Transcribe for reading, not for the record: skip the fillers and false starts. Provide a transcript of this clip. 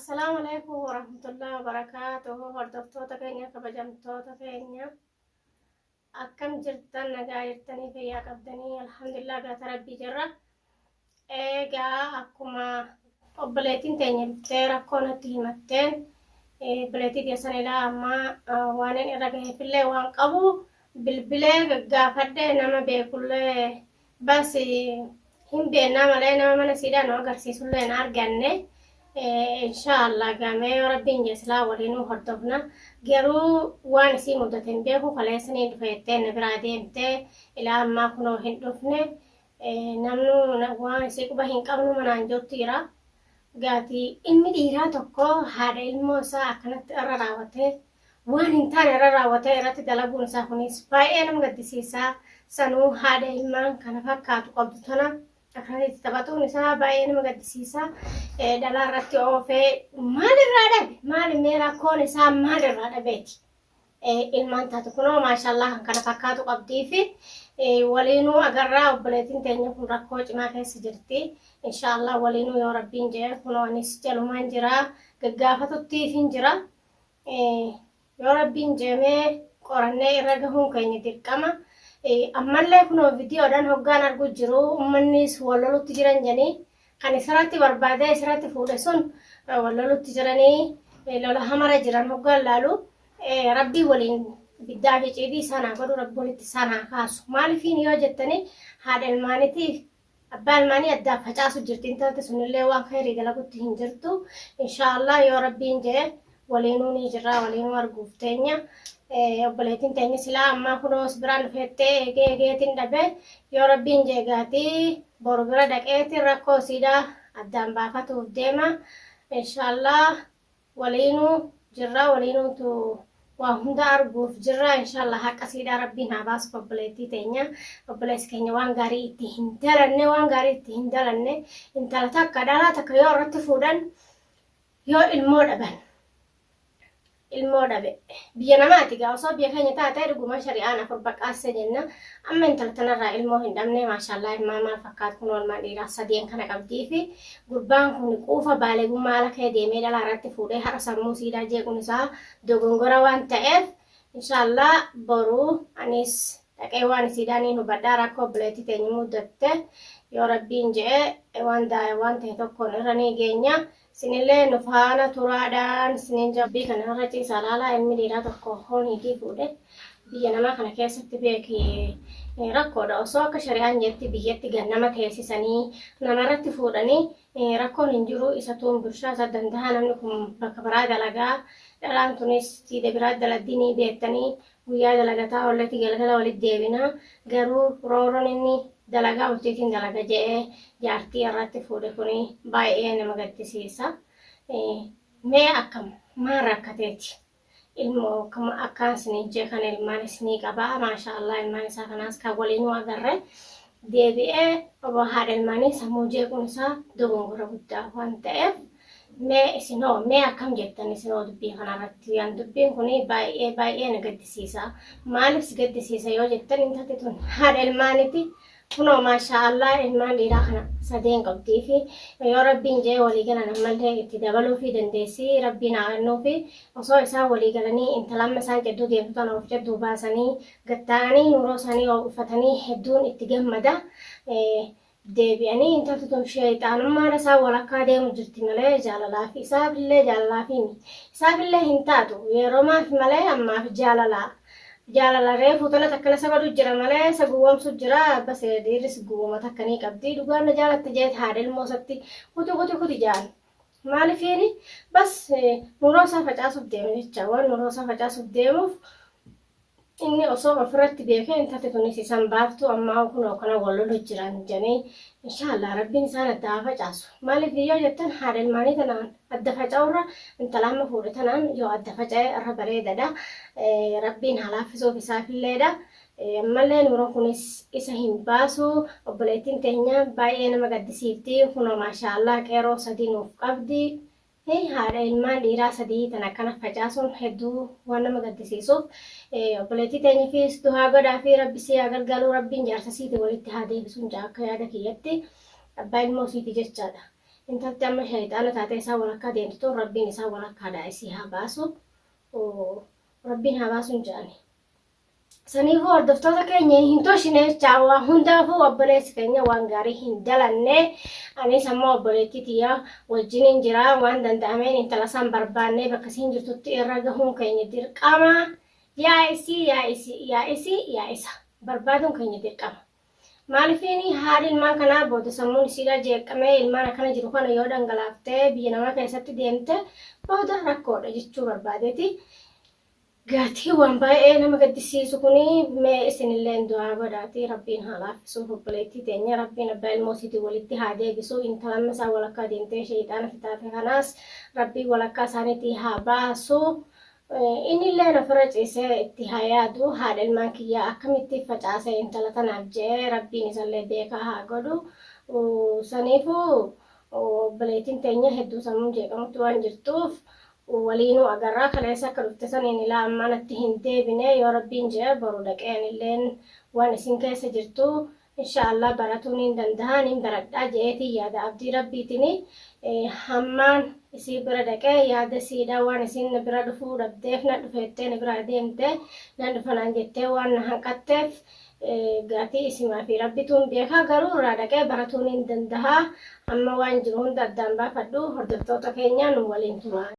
السلام عليكم ورحمة الله وبركاته. هردفتوتا كينيا كبجمتوتا كينيا أكم جرتن نجايرتني فيا قبدني الحمد لله قات ربي جرة إيجا أكما أبليتين تاني بتيرا كونا تيمتين بليتي دي سنة لا أما وانين إرقه في اللي وان قبو بالبلاغ قافده نما بيكل بس هم بينا ملاينا من سيدان وقرسي سلين أرقاني إن شاء الله قامي ربي نجسلا ولينو هردفنا جرو وانسي مدتين بيكو خليسني دفايتين براديمتي إلى ما كنو هندفني نمنو وانسي كبهين قبنو منانجو تيرا قاتي إني ديرا تكو هذا الموسى أكنت أراراوته وان انتان أراراوته إراتي دلقون ساخونيس باي أنا مقدسيسا سنو هذا المان كان فكاتو قبضتنا أكنت تباتو نسا باي أنا مقدسيسا دلا راتي أوفي مال الرادب مال ميرا كون نسا مال الرادبيتي ilmaan taatu kunoo maashaallah kana fakkaatu qabdii fi waliinuu agarraa obboleettiin teenya kun rakkoo cimaa keessa jirti inshaallah waliinuu yoo rabbiin jedhe kunoo anis jalumaan jira gaggaafatutti fin jira yoo rabbiin jedhee qorannee irra gahuun keenya dirqama ammallee kunoo viidiyoodhaan hoggaan argu jiru ummannis wallolutti jiran jedhanii kan isirratti barbaadee isirratti fuudhe sun wallolutti jiranii lola hamara jiran hoggaan laalu ربي ولين بداية جدي سنة قدو ربولت سنة خاص مالي فين يوجدتني هذا المانتي أبال ماني أدى فجأة جرتين تلت سن الله وان خيري دلا قلت هنجرتو إن شاء الله يا ربي نجي ولينوني جرا ولينو أرقوف تانيا أبليتين تانيا سلا أما كنو سبران فيتي إيجي دبي يا ربي نجي غاتي بورغرا دكيتي ركو سيدا أدام بافتو ديما إن شاء الله ولينو جرا ولينو تو وهم أرجوف جرا إن شاء الله هك أسيد ربنا باس ببلتي تانية ببلس كني وان غاري تهندلني وان غاري تهندلني إنت لا تكدلا تكيا رتفودن يا المودة بينا ما تيجي أصاب بيكني تاتا رجوما شريعنا فربك أسجننا أما أنت تنرى المهم دمني ما شاء الله ما فكرت كنوا المدير صديق كنا قبدي في قربان كوني كوفا بالغ ما لك هدي ميدا لا رتفوده هرس موسيدا جي كونسا دوغونغرا وان تأف إن شاء الله برو أنيس تكيوان سيداني نبدأ ركو بلتي تاني مدته يا ربي نجى وان تهتكون رني جينيا سنيله نفانا تورادان سنين جبي كنا رجع سالالا إمي ديرا تكوهون هيدي فوده بيجنا ما كنا كيسة تبيكي ركودا أصلا كشريان جت بيجت جنا ما كيسي سني نمرت فودني ركون إنجرو إساتون برشا سدندها نمكم بكبراد لجا دلان تونس تيد براد دلديني بيتني ويا دلجتا ولا تيجلجلا ولا ديبنا جرو رورونني دلجا وتيتين دلجا جاء جارتي رات فوده كوني باي أنا ما قد تسيسا ما أكم ما ركتتي ilmo kama akan sini je kan ilman sini kaba masha Allah ilman sa kanas ka walinu agarre debi abo har ilmani samuje kunsa dogongora gutta wante me sino me akam jettani sino dubbi kana ratti an dubbi kuni bai na gaddisisa malif gaddisisa yo jettani inta tun har ilmaniti kuno masha Allah ilman dira kana sadeen qabdi fi ya rabbi nje wali gana namalhe ittidabalu fi dandesi rabbina annu fi oso isa wali galani inta lamma san jeddu deemtan of jeddu basani gattani nuro sani o fatani hedun ittigammada deebi'ani inta tutun shaytaan mara sa wala ka deemu jirti male jalala fi jalala fi isabille hintaatu yeroma fi male amma fi jalala reefu tana takkana sabadu jira male saguwamsu jira bas diris guwama takkani qabdi dugaana jalatta jeet haadel mosatti kutu jaal maali fiini bas nurosa facaasuuf deemu jecha waan nurosa facaasuuf deemuuf inni osoo ofirratti beekee intatti tunis isan baaftu amma kunoo kana wallolu jiran jedhanii inshallah rabbiin isaan adda facaasu maaliif yoo jettan haadha ilmaanii tanaan adda faca'urra intalamma fuudhe tanaan yoo adda faca'e irra bareedadha rabbiin halaafisuuf isaafilleedha ammallee nuuroon kunis isa hin baasu obboleettiin teenya baay'ee nama gaddisiifti kunoo maashaallah qeeroo sadii nuuf qabdi haadha ilmaan dhiiraa sadii tana kana facaasun hedduu waan nama gaddisiisuuf obboleettii teenya fi duhaa godhaa fi rabbi si agargaaluu rabbiin jaarsa siiti walitti haa deebisuun akka yaada kiyyatti abbaa ilmoo siiti jechaadha Inta jamma shaytaana taatee isaa walakkaa deemtu rabbiin isaa walakkaadhaa isii haa baasu. Rabbiin haa baasu hin jedhani. Saniifuu hordoftoota keenya hin tolchine jechaa waan hundaafuu obboleessi keenya waan gaarii hin dalanne. Anis ammoo obboleettii tiyya wajjin jira waan danda'ameen intala san barbaannee bakka isiin jirtutti irra gahuun keenya dirqama. Yaa isa barbaaduun keenya dirqama. Maaliifini haadhi ilmaan kanaa booda sammuun isiidhaa jeeqamee ilmaan akkana jiru kana yoo dhangalaaftee biyya namaa keessatti deemte booda rakkoodha jechuu barbaadeeti. Gaatii waan baay'ee nama gaddisiisu kuni mee isinillee du'aa godhaati rabbiin haa laaffisuuf obboleettii teenya rabbiin abbaa ilmoosiitii walitti haa deebisu intalamma isaa walakkaa deemtee shayxaana fitaate kanaas rabbiin walakkaa isaaniitii haa baasu. Innillee ofirra ciisee itti haa yaadu haadha ilmaan kiyyaa akkamitti facaasee intala tanaaf jee rabbiin isallee beekaa haa godhu. Saniifuu obboleettiin teenya hedduu sammuun jeeqamutti waan jirtuuf waliinuu agarraa kaleessa akka dhufte saniin ilaa ammaan itti hin deebine yoo rabbiin jee boru dhaqeen illeen waan isin keessa jirtu inshaallah baratuun hin danda'an hin baradhaa jeetii yaada abdii rabbiitini hammaan isii bira dhaqee yaada siidhaa waan isin bira dhufuu dhabdeef na dhufeettee na bira deemte nan dhufanaan jettee waan na hanqatteef gaatii isimaa fi rabbituun beekaa garuu irraa dhaqee baratuun hin danda'a amma waan jiru hunda addaan baafadhu hordoftoota keenyaan waliin turaa.